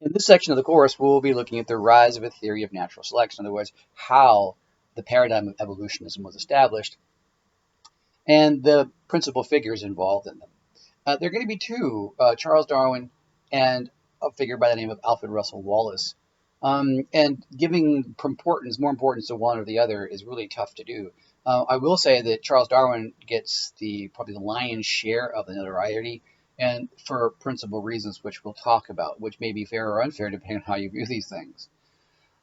In this section of the course, we'll be looking at the rise of a theory of natural selection. In other words, how the paradigm of evolutionism was established and the principal figures involved in them. There are going to be two, Charles Darwin and a figure by the name of Alfred Russel Wallace. And giving more importance to one or the other is really tough to do. I will say that Charles Darwin gets probably the lion's share of the notoriety, and for principal reasons which we'll talk about, which may be fair or unfair depending on how you view these things.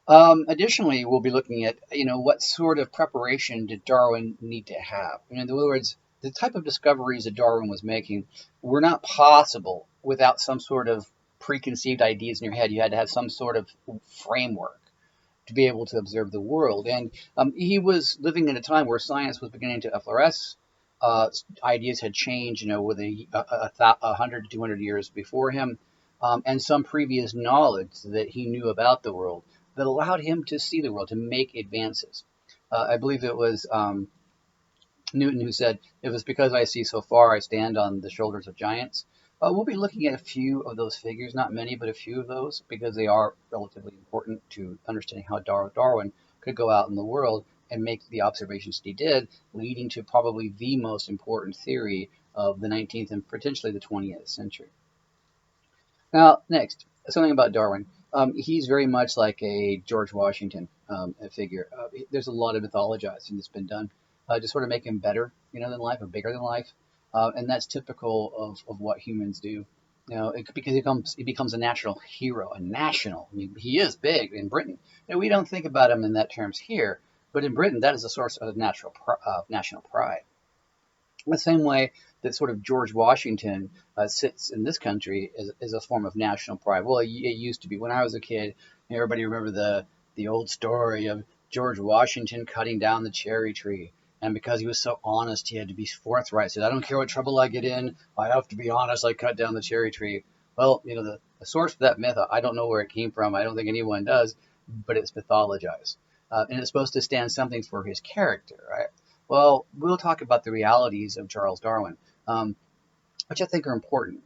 Additionally, we'll be looking at, what sort of preparation did Darwin need to have? In other words, the type of discoveries that Darwin was making were not possible without some sort of preconceived ideas in your head. You had to have some sort of framework to be able to observe the world. And he was living in a time where science was beginning to effloresce. Ideas had changed, with 100 to 200 years before him, and some previous knowledge that he knew about the world that allowed him to see the world, to make advances. I believe it was Newton who said, "It was because I see so far, I stand on the shoulders of giants." We'll be looking at a few of those figures, not many, but a few of those, because they are relatively important to understanding how Darwin could go out in the world and make the observations that he did, leading to probably the most important theory of the 19th and potentially the 20th century. Now, next, something about Darwin. He's very much like a George Washington figure. There's a lot of mythologizing that's been done to sort of make him better, than life, or bigger than life. And that's typical of what humans do. Because he becomes a national hero, a national. I mean, he is big in Britain. We don't think about him in that terms here, but in Britain, that is a source of national pride. The same way that sort of George Washington sits in this country as a form of national pride. Well, it used to be. When I was a kid, everybody remember the old story of George Washington cutting down the cherry tree. And because he was so honest, he had to be forthright. He said, "I don't care what trouble I get in. I have to be honest. I cut down the cherry tree." Well, the source for that myth, I don't know where it came from. I don't think anyone does, but it's mythologized. And it's supposed to stand something for his character, right? Well, we'll talk about the realities of Charles Darwin, which I think are important.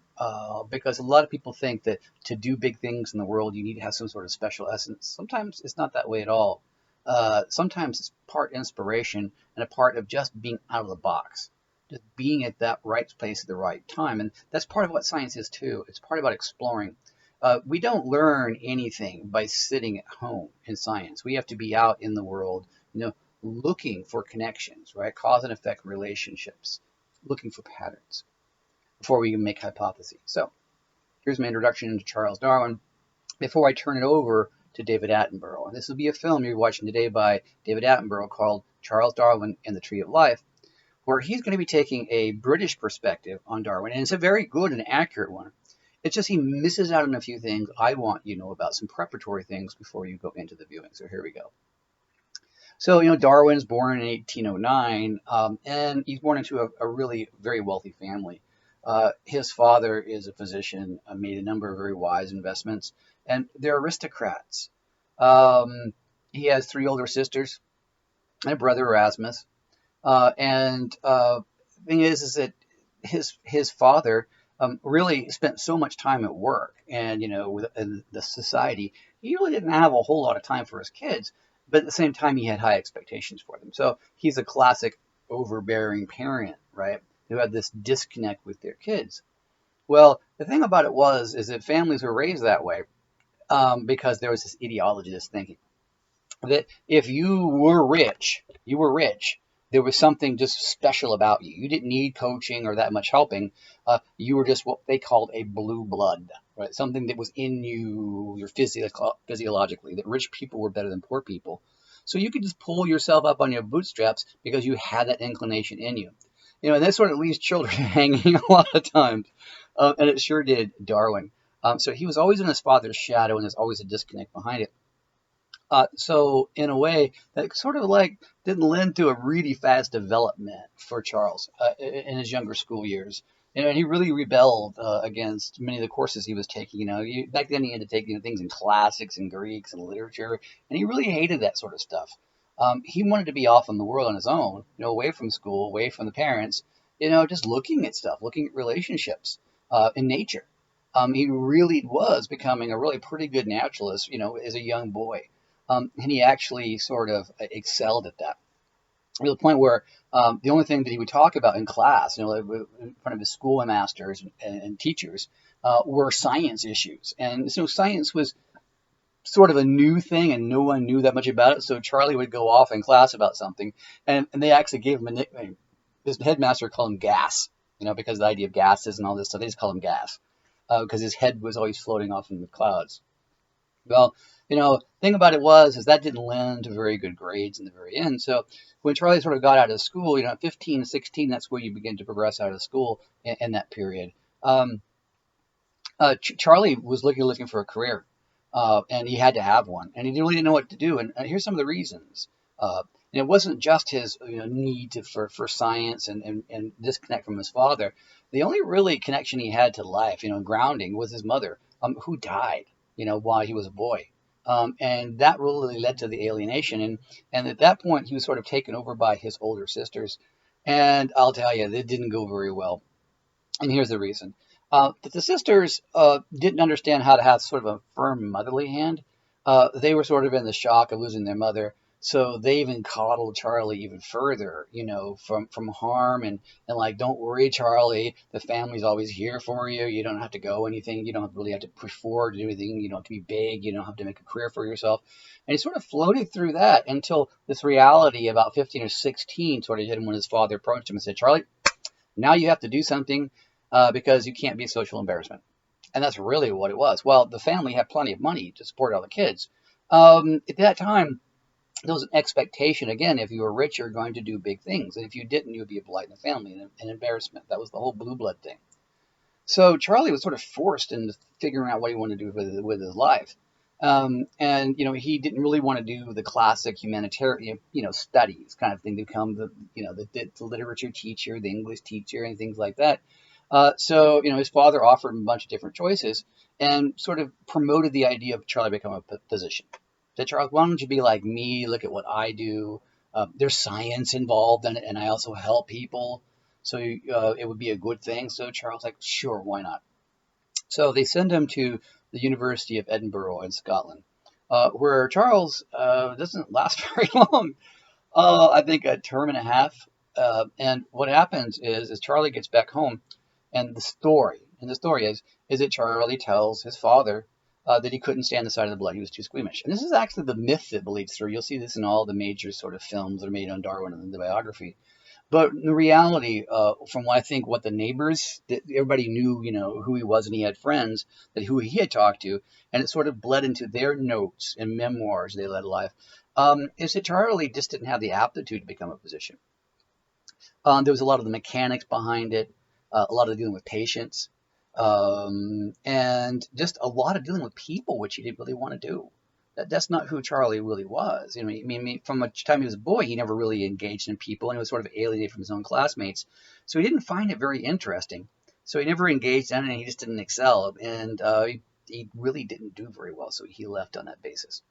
Because a lot of people think that to do big things in the world, you need to have some sort of special essence. Sometimes it's not that way at all. Sometimes it's part inspiration and a part of just being out of the box, just being at that right place at the right time. And that's part of what science is too. It's part about exploring. We don't learn anything by sitting at home in science. We have to be out in the world, looking for connections, right? Cause and effect relationships, looking for patterns before we can make hypotheses. So here's my introduction into Charles Darwin. Before I turn it over to David Attenborough. And this will be a film you're watching today by David Attenborough called Charles Darwin and the Tree of Life, where he's going to be taking a British perspective on Darwin, and it's a very good and accurate one. It's just he misses out on a few things I want you to know about, some preparatory things before you go into the viewing. So here we go. So, Darwin's born in 1809, and he's born into a really very wealthy family. His father is a physician, made a number of very wise investments, and they're aristocrats. He has 3 older sisters and a brother, Erasmus. And the thing is that his father really spent so much time at work and, within the society, he really didn't have a whole lot of time for his kids. But at the same time, he had high expectations for them. So he's a classic overbearing parent, right, who had this disconnect with their kids. Well, the thing about it is that families were raised that way because there was this ideology, this thinking that if you were rich, there was something just special about you. You didn't need coaching or that much helping. You were just what they called a blue blood, right? Something that was in you, physiologically, that rich people were better than poor people. So you could just pull yourself up on your bootstraps because you had that inclination in you. And that sort of leaves children hanging a lot of times. And it sure did Darwin. So he was always in his father's shadow, and there's always a disconnect behind it. So in a way, that sort of didn't lend to a really fast development for Charles in his younger school years. And he really rebelled against many of the courses he was taking. Back then he had to take things in classics and Greeks and literature, and he really hated that sort of stuff. He wanted to be off in the world on his own, away from school, away from the parents, just looking at stuff, looking at relationships in nature. He really was becoming a really pretty good naturalist, as a young boy. And he actually sort of excelled at that, to the point where the only thing that he would talk about in class, like in front of his schoolmasters and teachers, were science issues. And so science was sort of a new thing, and no one knew that much about it. So Charlie would go off in class about something, and they actually gave him a nickname. His headmaster called him Gas, because of the idea of gases and all this stuff. They just called him Gas because his head was always floating off in the clouds. Well, thing about it is that didn't lend to very good grades in the very end. So when Charlie sort of got out of school, at 15, 16, that's where you begin to progress out of school in that period. Charlie was looking for a career, and he had to have one, and he really didn't know what to do. And here's some of the reasons. And it wasn't just his need for science and disconnect from his father. The only really connection he had to life, grounding, was his mother, who died, while he was a boy. And that really led to the alienation. And at that point, he was sort of taken over by his older sisters. And I'll tell you, it didn't go very well. And here's the reason. That the sisters didn't understand how to have sort of a firm motherly hand. They were sort of in the shock of losing their mother. So they even coddled Charlie even further, from harm and like, don't worry, Charlie, the family's always here for you. You don't have to go anything. You don't really have to push forward to do anything. You don't have to be big. You don't have to make a career for yourself. And he sort of floated through that until this reality about 15 or 16 sort of hit him when his father approached him and said, Charlie, now you have to do something because you can't be a social embarrassment. And that's really what it was. Well, the family had plenty of money to support all the kids. At that time, there was an expectation, again, if you were rich, you're going to do big things. And if you didn't, you would be a blight in the family and an embarrassment. That was the whole blue blood thing. So Charlie was sort of forced into figuring out what he wanted to do with his life. And he didn't really want to do the classic humanitarian, studies kind of thing, to become the literature teacher, the English teacher, and things like that. So his father offered him a bunch of different choices and sort of promoted the idea of Charlie becoming a physician. Said, Charles, why don't you be like me? Look at what I do. There's science involved in it, and I also help people. So it would be a good thing. So Charles like, sure, why not? So they send him to the University of Edinburgh in Scotland, where Charles doesn't last very long. I think a term and a half. And what happens is Charlie gets back home, and the story is that Charlie tells his father that he couldn't stand the sight of the blood. He was too squeamish. And this is actually the myth that bleeds through. You'll see this in all the major sort of films that are made on Darwin and the biography. But the reality, from what I think, what the neighbors, that everybody knew, who he was, and he had friends that who he had talked to, and it sort of bled into their notes and memoirs they led life, is that Charlie just didn't have the aptitude to become a physician. There was a lot of the mechanics behind it, a lot of dealing with patients, and just a lot of dealing with people, which he didn't really want to do. That's not who Charlie really was. I mean, from the time he was a boy, he never really engaged in people, and he was sort of alienated from his own classmates. So he didn't find it very interesting. So he never engaged in it, and he just didn't excel. And he really didn't do very well, so he left on that basis.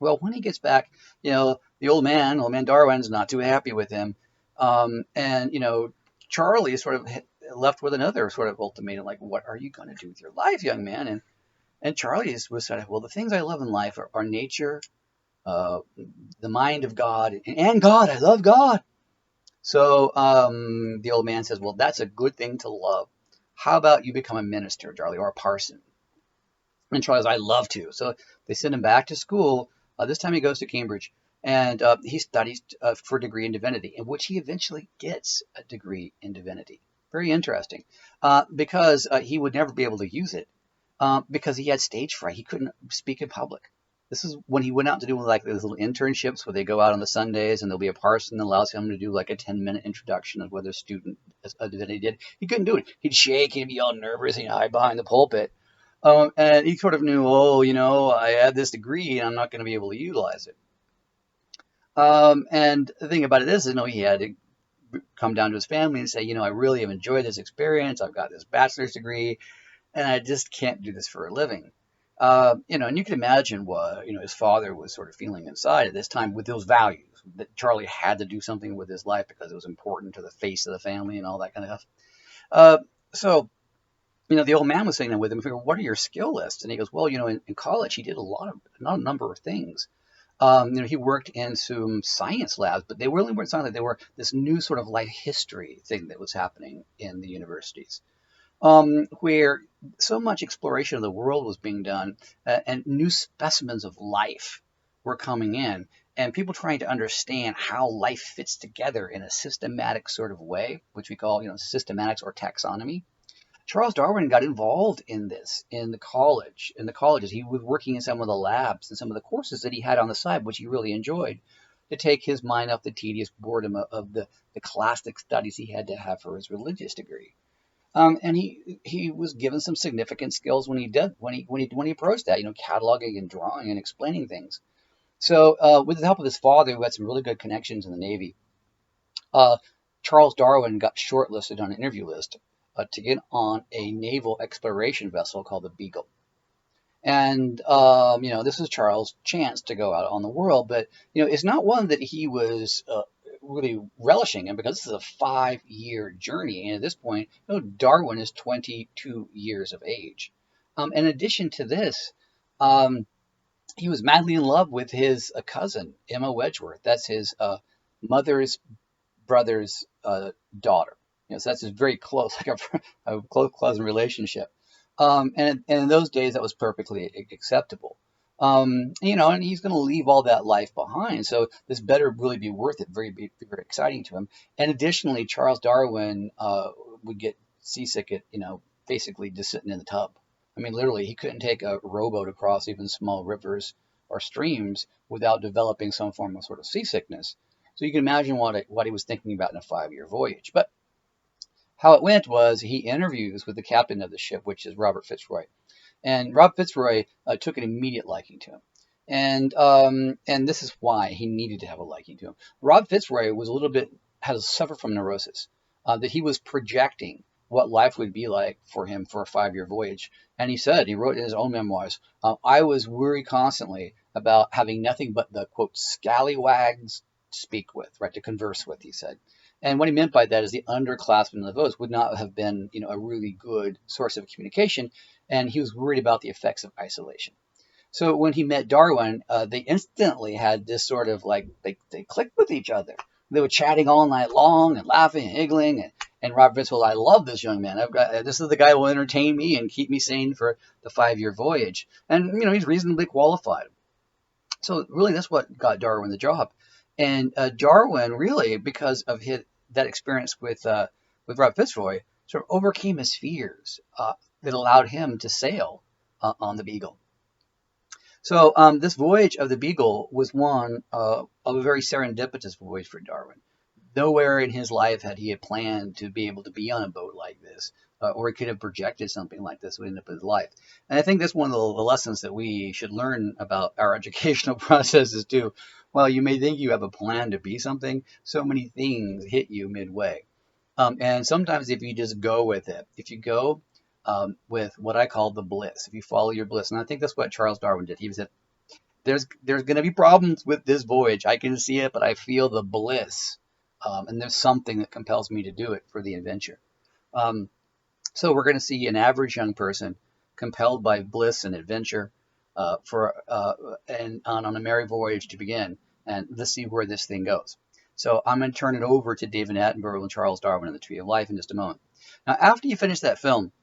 Well, when he gets back, the old man Darwin's not too happy with him. And Charlie is sort of left with another sort of ultimatum, like, what are you going to do with your life, young man? And Charlie was said, well, the things I love in life are nature, the mind of God, and God. I love God. So the old man says, well, that's a good thing to love. How about you become a minister, Charlie, or a parson? And Charlie says, I'd love to. So they send him back to school. This time he goes to Cambridge, and he studies for a degree in divinity, in which he eventually gets a degree in divinity. Very interesting, because he would never be able to use it. Because he had stage fright. He couldn't speak in public. This is when he went out to do like those little internships where they go out on the Sundays and there'll be a parson that allows him to do like a 10-minute introduction of what a student that he did. He couldn't do it. He'd shake. He'd be all nervous. He'd hide behind the pulpit. And he sort of knew, I have this degree and I'm not going to be able to utilize it. And the thing about it is, he had to come down to his family and say, I really have enjoyed this experience. I've got this bachelor's degree, and I just can't do this for a living. And you can imagine what, his father was sort of feeling inside at this time with those values, that Charlie had to do something with his life because it was important to the face of the family and all that kind of stuff. So, the old man was sitting there with him. I figured, what are your skill lists? And he goes, well, in college, he did not a number of things. He worked in some science labs, but they really weren't science labs. They were this new sort of life history thing that was happening in the universities, where so much exploration of the world was being done, and new specimens of life were coming in, and people trying to understand how life fits together in a systematic sort of way, which we call, systematics or taxonomy. Charles Darwin got involved in this in the colleges. He was working in some of the labs and some of the courses that he had on the side, which he really enjoyed, to take his mind off the tedious boredom of the classic studies he had to have for his religious degree. And he was given some significant skills when he approached that, cataloging and drawing and explaining things. So with the help of his father, who had some really good connections in the Navy, uh, Charles Darwin got shortlisted on an interview list to get on a naval exploration vessel called the Beagle. And, this is Charles' chance to go out on the world, but, it's not one that he was really relishing in, because this is a 5-year journey. And at this point, Darwin is 22 years of age. In addition to this, he was madly in love with his cousin, Emma Wedgeworth. That's his mother's brother's daughter. So that's a very close, like a close relationship. And in those days, that was perfectly acceptable. And he's going to leave all that life behind. So this better really be worth it, very exciting to him. And additionally, Charles Darwin would get seasick at, basically just sitting in the tub. I mean, literally, he couldn't take a rowboat across even small rivers or streams without developing some form of sort of seasickness. So you can imagine what he was thinking about in a 5-year voyage. But how it went was he interviews with the captain of the ship, which is Robert Fitzroy. And Rob Fitzroy took an immediate liking to him. And this is why he needed to have a liking to him. Rob Fitzroy was had suffered from neurosis, that he was projecting what life would be like for him for a 5-year voyage. And he wrote in his own memoirs, I was worried constantly about having nothing but the, quote, scallywags to speak with, right, to converse with, he said. And what he meant by that is the underclassmen of the votes would not have been, a really good source of communication, and he was worried about the effects of isolation. So when he met Darwin, they instantly had this sort of they clicked with each other. They were chatting all night long and laughing and giggling. And Robert Fitzroy, I love this young man. This is the guy who will entertain me and keep me sane for the 5-year voyage. And he's reasonably qualified. So really, that's what got Darwin the job. And Darwin really, because of that experience with Rob Fitzroy, sort of overcame his fears that allowed him to sail on the Beagle. So this voyage of the Beagle was one of a very serendipitous voyage for Darwin. Nowhere in his life had he planned to be able to be on a boat like this, or he could have projected something like this would end up in his life. And I think that's one of the lessons that we should learn about our educational processes too. While you may think you have a plan to be something, so many things hit you midway. And sometimes if you just go with it, if you go with what I call the bliss, if you follow your bliss, and I think that's what Charles Darwin did. He said, there's going to be problems with this voyage. I can see it, but I feel the bliss. And there's something that compels me to do it for the adventure. So we're going to see an average young person compelled by bliss and adventure and on a merry voyage to begin. And let's see where this thing goes. So I'm going to turn it over to David Attenborough and Charles Darwin and the Tree of Life in just a moment. Now, after you finish that film,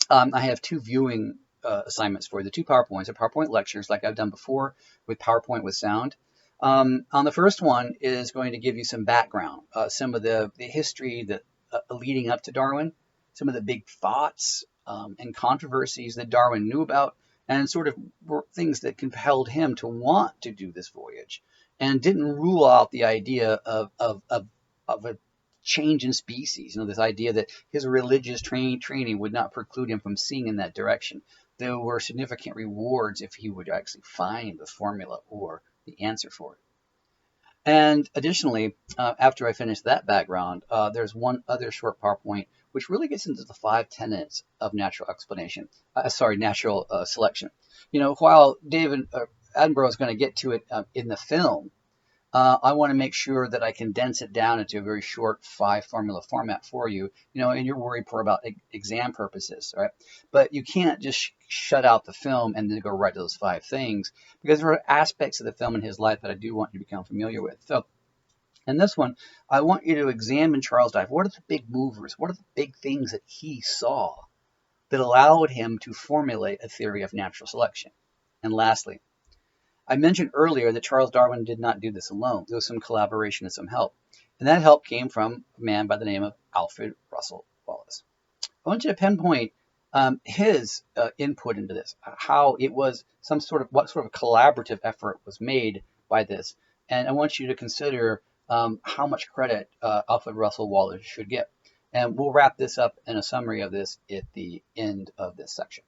I have 2 viewing assignments for you. The 2 PowerPoints are PowerPoint lectures like I've done before with PowerPoint with sound. On the first one is going to give you some background, some of the history that leading up to Darwin, some of the big thoughts and controversies that Darwin knew about, and sort of things that compelled him to want to do this voyage, and didn't rule out the idea of a change in species. This idea that his religious training would not preclude him from seeing in that direction. There were significant rewards if he would actually find the formula or the answer for it. And additionally, after I finish that background, there's one other short PowerPoint which really gets into the 5 tenets of natural selection. While David Attenborough is going to get to it in the film, I want to make sure that I condense it down into a very short 5 formula format for you, and you're worried for about exam purposes, right? But you can't just shut out the film and then go right to those 5 things, because there are aspects of the film in his life that I do want you to become familiar with. So in this one, I want you to examine Charles Darwin. What are the big movers? What are the big things that he saw that allowed him to formulate a theory of natural selection? And lastly, I mentioned earlier that Charles Darwin did not do this alone. There was some collaboration and some help. And that help came from a man by the name of Alfred Russel Wallace. I want you to pinpoint his input into this, how it was what sort of collaborative effort was made by this. And I want you to consider how much credit Alfred Russel Wallace should get. And we'll wrap this up in a summary of this at the end of this section.